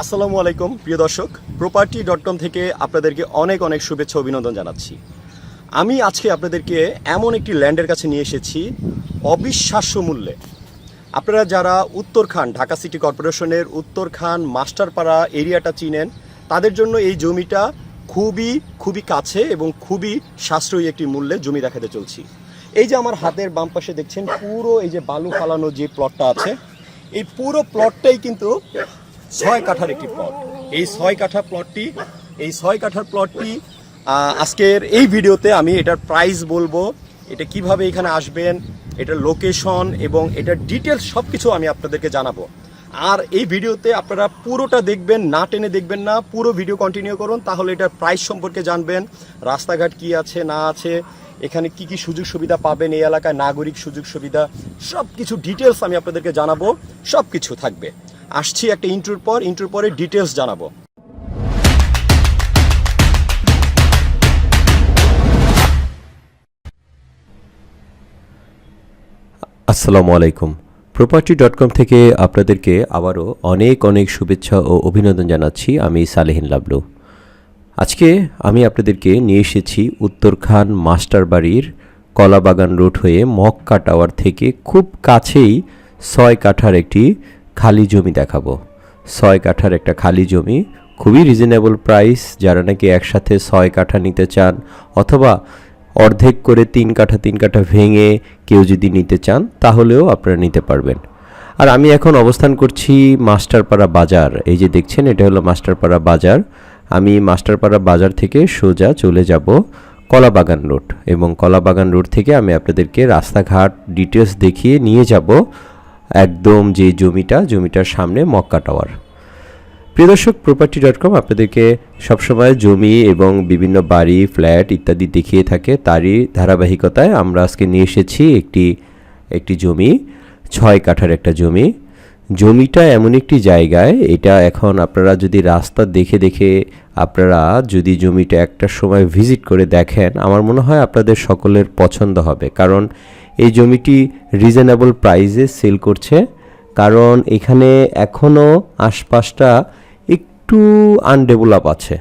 আসসালামু আলাইকুম প্রিয় দর্শক, property.com থেকে আপনাদেরকে অনেক অনেক শুভেচ্ছা অভিনন্দন জানাচ্ছি। আমি আজকে আপনাদেরকে এমন একটি ল্যান্ডের কাছে নিয়ে এসেছি অবিশ্বাস্য মূল্যে। আপনারা যারা উত্তরখান ঢাকা সিটি কর্পোরেশনের উত্তরখান মাস্টারপাড়া এরিয়াটা চিনেন, তাদের জন্য এই জমিটা খুবই কাছে এবং খুবই সাশ্রয়ী একটি মূল্যে জমি দেখাতে চলছি। এই যে আমার হাতের বাম পাশে দেখছেন পুরো এই যে বালু ফালানো যে প্লটটা আছে, এই পুরো প্লটটাই কিন্তু 6 কাঠার একটি প্লট। এই 6 কাঠার প্লটটি আজকের এই ভিডিওতে আমি এটার প্রাইস বলবো, এটা কিভাবে এখানে আসবেন, এটার লোকেশন এবং এটার ডিটেলস সব কিছু আমি আপনাদেরকে জানাবো। আর এই ভিডিওতে আপনারা পুরোটা দেখবেন, না টেনে দেখবেন না, পুরো ভিডিও কন্টিনিউ করুন, তাহলে এটার প্রাইস সম্পর্কে জানবেন, রাস্তাঘাট কি আছে না আছে, এখানে কি কি সুযোগ সুবিধা পাবেন, এই এলাকায় নাগরিক সুযোগ সুবিধা সব কিছু ডিটেলস আমি আপনাদেরকে জানাবো। সব কিছু থাকবে। আসছি একটা ইন্ট্রোর পরে ডিটেলস জানাবো। আসসালামু আলাইকুম। property.com থেকে আপনাদেরকে আবারও অনেক অনেক শুভেচ্ছা ও অভিনন্দন জানাচ্ছি। আমি সালেহিন লাবলু। আজকে আমি আপনাদেরকে নিয়ে এসেছি উত্তরখান মাস্টার বাড়ির কলাবাগান রোড হয়ে মক্কা টাওয়ার থেকে খুব কাছেই 6 কাঠার একটি খালি জমি দেখাবো। 6 কাঠার একটা খালি জমি, খুবই রিজনেবল প্রাইস। যারা নাকি একসাথে 6 কাঠা নিতে চান অথবা অর্ধেক করে 3 কাঠা ভেঙে কেউ যদি নিতে চান তাহলেও আপনারা নিতে পারবেন। আর আমি এখন অবস্থান করছি মাস্টারপাড়া বাজার। এই যে দেখছেন, এটা হলো মাস্টারপাড়া বাজার। আমি মাস্টারপাড়া বাজার থেকে সোজা চলে যাব কলাবাগান রোড, এবং কলাবাগান রোড থেকে আমি আপনাদেরকে রাস্তাঘাট ডিটেলস দেখিয়ে নিয়ে যাব একদম যে জমিটার সামনে মক্কা টাওয়ার। প্রিয় দর্শক, property.com আপনাদেরকে সবসময় জমি এবং বিভিন্ন বাড়ি, ফ্ল্যাট ইত্যাদি দেখিয়ে থাকে। তারই ধারাবাহিকতায় আমরা আজকে নিয়ে এসেছি একটি জমি, 6 কাঠার একটা জমি। জমিটা এমন একটি জায়গায়, এটা এখন আপনারা যদি রাস্তা দেখে আপনারা যদি জমিটা একটা সময় ভিজিট করে দেখেন, আমার মনে হয় আপনাদের সকলের পছন্দ হবে। কারণ এই জমিটি রিজনেবল প্রাইসে সেল করছে। কারণ এখানে এখনও আশপাশটা একটু আনডেভেলপ আছে,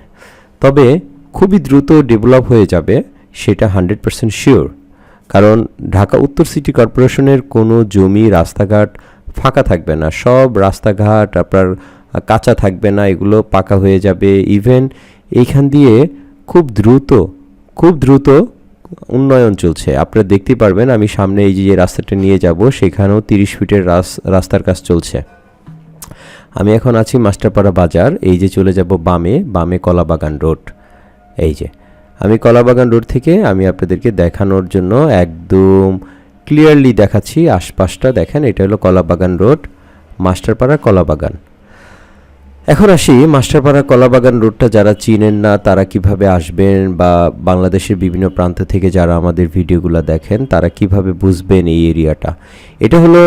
তবে খুবই দ্রুত ডেভেলপ হয়ে যাবে, সেটা 100% শিওর। কারণ ঢাকা উত্তর সিটি কর্পোরেশনের কোনো জমি রাস্তাঘাট ফাঁকা থাকবে না, সব রাস্তাঘাট আপনার কাঁচা থাকবে না, এগুলো পাকা হয়ে যাবে। ইভেন এইখান দিয়ে খুব দ্রুত উন্নয়ন চলছে। আপনারা দেখতে পারবেন, আমি সামনে এই যে রাস্তাটা নিয়ে যাব সেখানেও 30 ফিটের রাস্তার কাজ চলছে। আমি এখন আছি মাস্টারপাড়া বাজার। এই যে চলে যাব বামে কলাবাগান রোড। এই যে আমি কলাবাগান রোড থেকে আমি আপনাদেরকে দেখানোর জন্য একদম ক্লিয়ারলি দেখাচ্ছি আশপাশটা। দেখেন, এটা হলো কলাবাগান রোড, মাস্টারপাড়া কলাবাগান। এখন আসি মাস্টারপাড়া কলাবাগান রোডটা যারা চিনেন না তারা কিভাবে আসবেন, বা বাংলাদেশের বিভিন্ন প্রান্ত থেকে যারা আমাদের ভিডিওগুলো দেখেন তারা কিভাবে বুঝবেন এই এরিয়াটা। এটা হলো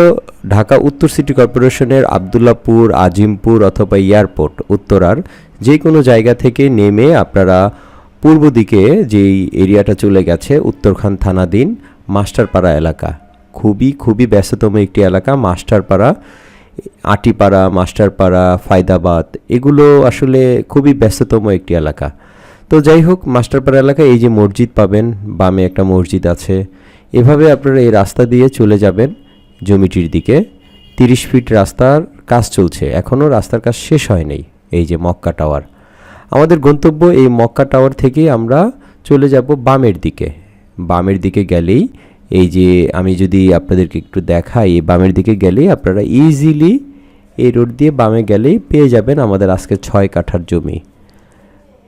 ঢাকা উত্তর সিটি কর্পোরেশনের আবদুল্লাপুর, আজিমপুর অথবা এয়ারপোর্ট উত্তরার যে কোনো জায়গা থেকে নেমে আপনারা পূর্ব দিকে যেই এরিয়াটা চলে গেছে উত্তরখান থানাধীন মাস্টারপাড়া এলাকা। খুবই ব্যস্ততম একটি এলাকা মাস্টারপাড়া। আটিপাড়া, মাস্টারপাড়া, ফায়দাবাদ এগুলো আসলে খুবই ব্যস্ততম একটি এলাকা। তো যাই হোক, মাস্টারপাড়া এলাকায় এই যে মসজিদ পাবেন, বামে একটা মসজিদ আছে। এভাবে আপনারা এই রাস্তা দিয়ে চলে যাবেন জমিটির দিকে। 30 ফিট রাস্তার কাজ চলছে, এখনও রাস্তার কাজ শেষ হয়নি। এই যে মক্কা টাওয়ার, আমাদের গন্তব্য এই মক্কা টাওয়ার থেকেই আমরা চলে যাব বামের দিকে গেলেই, এই যে আমি যদি আপনাদেরকে একটু দেখাই, বামের দিকে গেলেই আপনারা ইজিলি এই রোড দিয়ে বামে গেলেই পেয়ে যাবেন আমাদের আজকে 6 কাঠার জমি।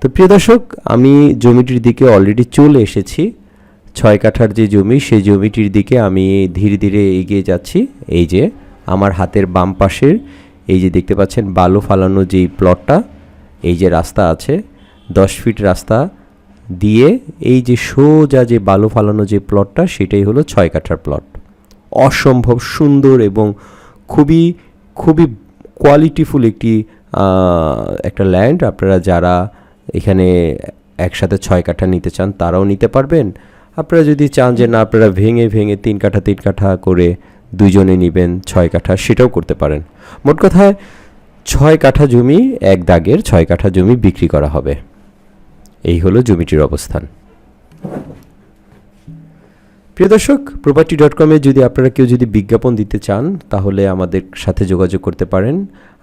তো প্রিয় দর্শক, আমি জমিটির দিকে অলরেডি চলে এসেছি। 6 কাঠার যে জমি, সেই জমিটির দিকে আমি ধীরে ধীরে এগিয়ে যাচ্ছি। এই যে আমার হাতের বাম পাশের এই যে দেখতে পাচ্ছেন বালু ফালানো যেই প্লটটা, এই যে রাস্তা আছে 10 ফিট রাস্তা দিয়ে এই যে সোজা যে বালু ফালানো যে প্লটটা, সেটাই হলো 6 কাঠার প্লট। অসম্ভব সুন্দর এবং খুবই কোয়ালিটিফুল একটা ল্যান্ড। আপনারা যারা এখানে একসাথে 6 কাঠা নিতে চান তারাও নিতে পারবেন। আপনারা যদি চান যে না আপনারা ভেঙে 3 কাঠা করে দুইজনে নেবেন 6 কাঠা, সেটাও করতে পারেন। মোট কথায় 6 কাঠা জমি, এক দাগের 6 কাঠা জমি বিক্রি করা হবে। এই হলো জমিটির অবস্থান। প্রিয় দর্শক, property.com-এ যদি আপনারা কেউ যদি বিজ্ঞাপন দিতে চান তাহলে আমাদের সাথে যোগাযোগ করতে পারেন।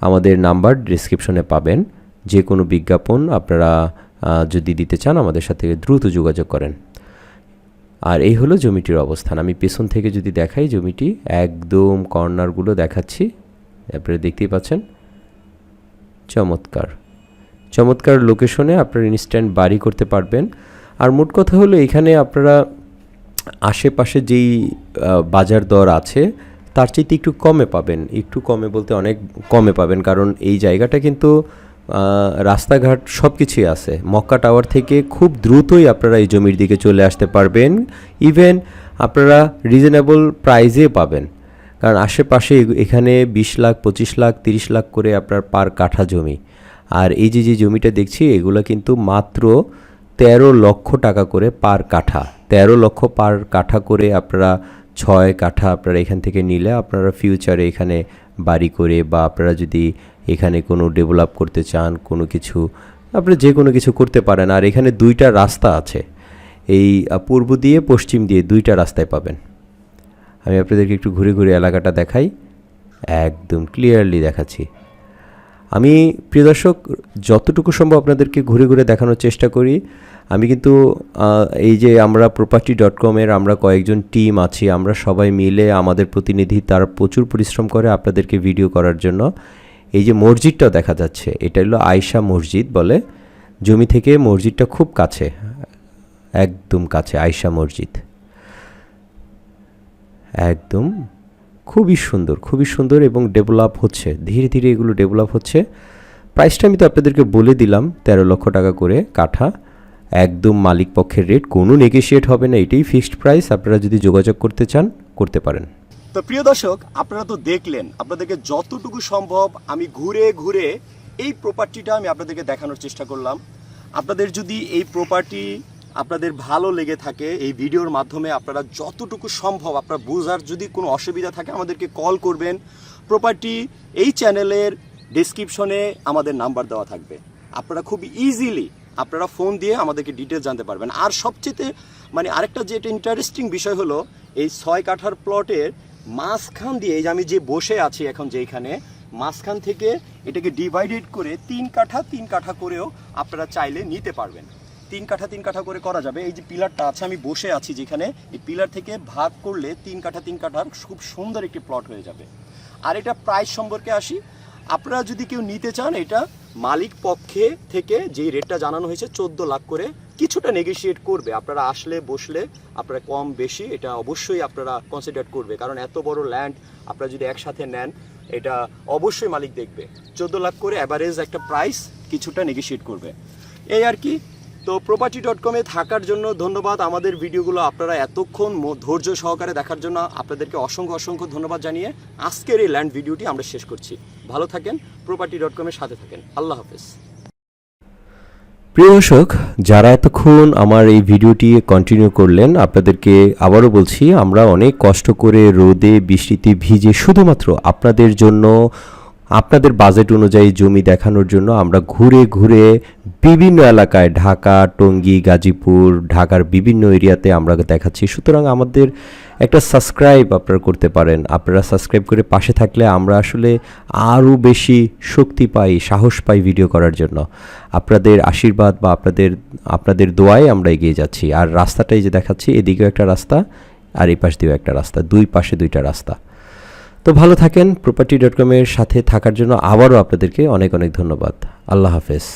আমাদের নাম্বার ডেসক্রিপশনে পাবেন। যে কোনো বিজ্ঞাপন আপনারা যদি দিতে চান আমাদের সাথে দ্রুত যোগাযোগ করেন। আর এই হলো জমিটির অবস্থান। আমি পেছন থেকে যদি দেখাই জমিটি, একদম কর্নারগুলো দেখাচ্ছি, আপনারা দেখতেই পাচ্ছেন। চমৎকার চমৎকার লোকেশনে আপনারা ইনস্ট্যান্ট বাড়ি করতে পারবেন। আর মোট কথা হলো এখানে আপনারা আশেপাশে যেই বাজার দর আছে তার চাইতে একটু কমে পাবেন। একটু কমে বলতে অনেক কমে পাবেন, কারণ এই জায়গাটা কিন্তু রাস্তাঘাট সব কিছুই আছে। মক্কা টাওয়ার থেকে খুব দ্রুতই আপনারা এই জমির দিকে চলে আসতে পারবেন। ইভেন আপনারা রিজনেবল প্রাইজে পাবেন, কারণ আশেপাশে এখানে 20 লাখ 25 লাখ 30 লাখ করে আপনার পার কাঠা জমি। আর এই যে জমিটা দেখছি এগুলো কিন্তু মাত্র 13 লক্ষ টাকা করে পার কাঠা। 13 লক্ষ পার কাঠা করে আপনারা 6 কাঠা আপনারা এখান থেকে নিলে আপনারা ফিউচারে এখানে বাড়ি করে, বা আপনারা যদি এখানে কোনো ডেভেলপ করতে চান, কোনো কিছু আপনারা যে কোনো কিছু করতে পারেন। আর এখানে 2টা রাস্তা আছে, এই পূর্ব দিয়ে পশ্চিম দিয়ে 2টা রাস্তায় পাবেন। আমি আপনাদেরকে একটু ঘুরে ঘুরে এলাকাটা দেখাই, একদম ক্লিয়ারলি দেখাচ্ছি। আমি প্রিয় দর্শক যতটুকু সম্ভব আপনাদেরকে ঘুরে ঘুরে দেখানোর চেষ্টা করি। আমি কিন্তু এই যে আমরা property.com-এর আমরা কয়েকজন টিম আছি, আমরা সবাই মিলে, আমাদের প্রতিনিধি তারা প্রচুর পরিশ্রম করে আপনাদেরকে ভিডিও করার জন্য। এই যে মসজিদটাও দেখা যাচ্ছে, এটা হলো আয়েশা মসজিদ বলে। জমি থেকে মসজিদটা খুব কাছে, একদম কাছে আয়েশা মসজিদ, একদম খুবই সুন্দর এবং ডেভেলপ হচ্ছে, ধীরে ধীরে এগুলো ডেভেলপ হচ্ছে। প্রাইসটা আমি তো আপনাদেরকে বলে দিলাম, 13 লক্ষ টাকা করে কাঠা, একদম মালিক পক্ষের রেট, কোনো নেগোশিয়েট হবে না, এটাই ফিক্সড প্রাইস। আপনারা যদি যোগাযোগ করতে চান করতে পারেন। তো প্রিয় দর্শক, আপনারা তো দেখলেন, আপনাদেরকে যতটুকু সম্ভব আমি ঘুরে ঘুরে এই প্রপার্টিটা আমি আপনাদেরকে দেখানোর চেষ্টা করলাম। আপনাদের যদি এই প্রপার্টি আপনাদের ভালো লেগে থাকে, এই ভিডিওর মাধ্যমে আপনারা যতটুকু সম্ভব আপনারা বোঝার যদি কোনো অসুবিধা থাকে আমাদেরকে কল করবেন। প্রপার্টি এই চ্যানেলের ডেসক্রিপশনে আমাদের নাম্বার দেওয়া থাকবে, আপনারা খুব ইজিলি আপনারা ফোন দিয়ে আমাদেরকে ডিটেলস জানতে পারবেন। আর সবচেয়ে আরেকটা যেটা ইন্টারেস্টিং বিষয় হলো, এই 6 কাঠার প্লটের মাঝখান দিয়ে, এই যে আমি যে বসে আছি এখন যেখানে, মাঝখান থেকে এটাকে ডিভাইডেড করে 3 কাঠা করেও আপনারা চাইলে নিতে পারবেন। 3 কাঠা করে করা যাবে। এই যে পিলারটা আছে, আমি বসে আছি যেখানে, এই পিলার থেকে ভাগ করলে 3 কাঠার খুব সুন্দর একটি প্লট হয়ে যাবে। আর এটা প্রাইস সম্পর্কে আসি, আপনারা যদি কেউ নিতে চান, এটা মালিক পক্ষে থেকে যেই রেটটা জানানো হয়েছে 14 লাখ করে, কিছুটা নেগোশিয়েট করবে। আপনারা আসলে বসলে আপনারা কম বেশি এটা অবশ্যই আপনারা কনসিডার করবে, কারণ এত বড় ল্যান্ড আপনারা যদি একসাথে নেন এটা অবশ্যই মালিক দেখবে। 14 লাখ করে অ্যাভারেজ একটা প্রাইস, কিছুটা নেগোশিয়েট করবে, এই আর কি। তো property.com-এ থাকার জন্য ধন্যবাদ। আমাদের ভিডিওগুলো আপনারা এতক্ষণ ধৈর্য সহকারে দেখার জন্য আপনাদেরকে অসংখ্য ধন্যবাদ জানিয়ে আজকের এই ল্যান্ড ভিডিওটি আমরা শেষ করছি। ভালো থাকেন, property.com-এর সাথে থাকেন। আল্লাহ হাফেজ। প্রিয় দর্শক, যারা এতক্ষণ আমার এই ভিডিওটি কন্টিনিউ করলেন, আপনাদেরকে আবারও বলছি, আমরা অনেক কষ্ট করে রোদে বৃষ্টিতে ভিজে শুধুমাত্র আপনাদের জন্য, আপনাদের বাজেট অনুযায়ী জমি দেখানোর জন্য আমরা ঘুরে ঘুরে বিভিন্ন এলাকায়, ঢাকা, টঙ্গী, গাজীপুর, ঢাকার বিভিন্ন এরিয়াতে আমরা দেখাচ্ছি। সুতরাং আমাদের একটা সাবস্ক্রাইব আপনারা করতে পারেন। আপনারা সাবস্ক্রাইব করে পাশে থাকলে আমরা আসলে আরও বেশি শক্তি পাই, সাহস পাই ভিডিও করার জন্য। আপনাদের আশীর্বাদ বা আপনাদের দোয়ায় আমরা এগিয়ে যাচ্ছি। আর রাস্তাটাই যে দেখাচ্ছি, এদিকেও একটা রাস্তা আর এই পাশ দিয়েও একটা রাস্তা, 2 পাশে 2টা রাস্তা। তো ভালো থাকেন। property.com-এর সাথে থাকার জন্য আবারও আপনাদেরকে অনেক ধন্যবাদ। আল্লাহ হাফেজ।